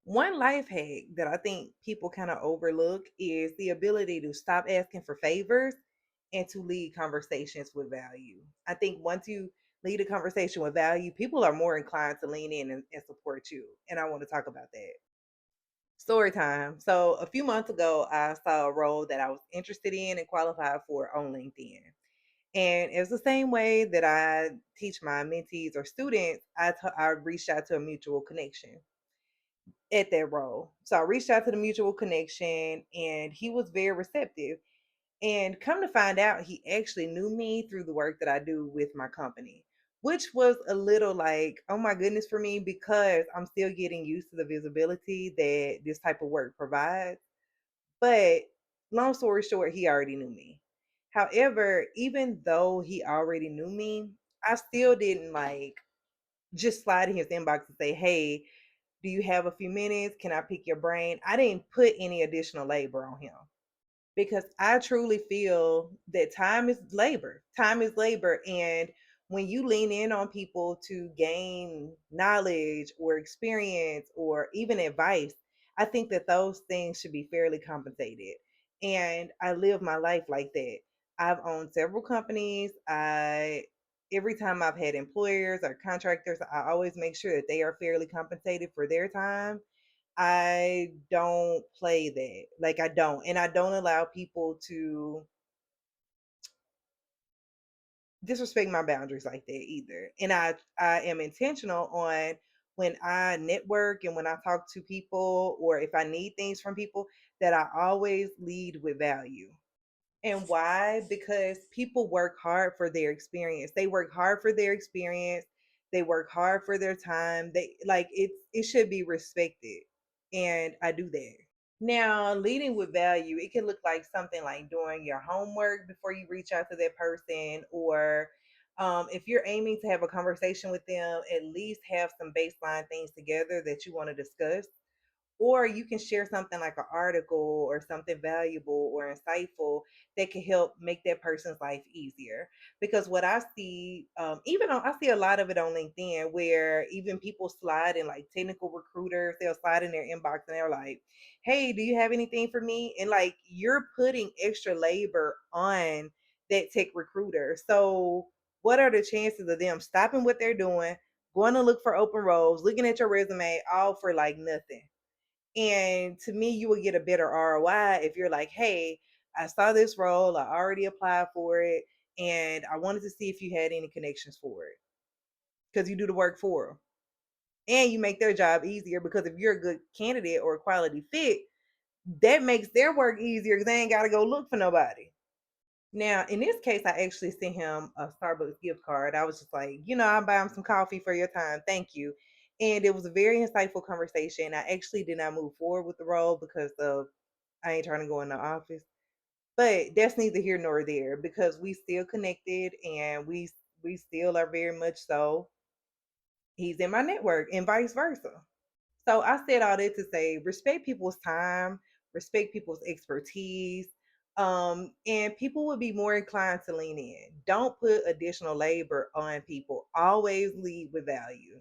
One life hack that I think people kind of overlook is the ability to stop asking for favors and to lead conversations with value. I think once you lead a conversation with value, people are more inclined to lean in and support you. And I want to talk about that. Story time. So, a few months ago, I saw a role that I was interested in and qualified for on LinkedIn. And it's the same way that I teach my mentees or students, I reached out to a mutual connection at that role. So I reached out to the mutual connection and he was very receptive. And come to find out, he actually knew me through the work that I do with my company, which was a little like, oh my goodness for me, because I'm still getting used to the visibility that this type of work provides. But long story short, he already knew me. However, even though he already knew me, I still didn't like just slide in his inbox and say, hey, do you have a few minutes? Can I pick your brain? I didn't put any additional labor on him because I truly feel that time is labor. Time is labor. And when you lean in on people to gain knowledge or experience or even advice, I think that those things should be fairly compensated. And I live my life like that. I've owned several companies. I Every time I've had employers or contractors, I always make sure that they are fairly compensated for their time. I don't play that. Like I don't. And I don't allow people to disrespect my boundaries like that either. And I am intentional on when I network and when I talk to people or if I need things from people that I always lead with value. And why? Because people work hard for their experience. They work hard for their experience. They work hard for their time. They like it should be respected. And I do that. Now, leading with value, it can look like something like doing your homework before you reach out to that person, or if you're aiming to have a conversation with them, at least have some baseline things together that you want to discuss. Or you can share something like an article or something valuable or insightful that can help make that person's life easier. Because what I see, I see a lot of it on LinkedIn where even people slide in like technical recruiters, they'll slide in their inbox and they're like, hey, do you have anything for me? And like you're putting extra labor on that tech recruiter. So, what are the chances of them stopping what they're doing, going to look for open roles, looking at your resume, all for like nothing? And to me, you would get a better ROI if you're like, hey, I saw this role, I already applied for it, and I wanted to see if you had any connections for it because you do the work for them. And you make their job easier because if you're a good candidate or a quality fit, that makes their work easier because they ain't got to go look for nobody. Now, in this case, I actually sent him a Starbucks gift card. I was just like, I'm buying some coffee for your time. Thank you. And it was a very insightful conversation. I actually did not move forward with the role because of I ain't trying to go in the office. But that's neither here nor there because we still connected and we still are very much so. He's in my network and vice versa. So I said all that to say respect people's time, respect people's expertise, and people would be more inclined to lean in. Don't put additional labor on people. Always lead with value.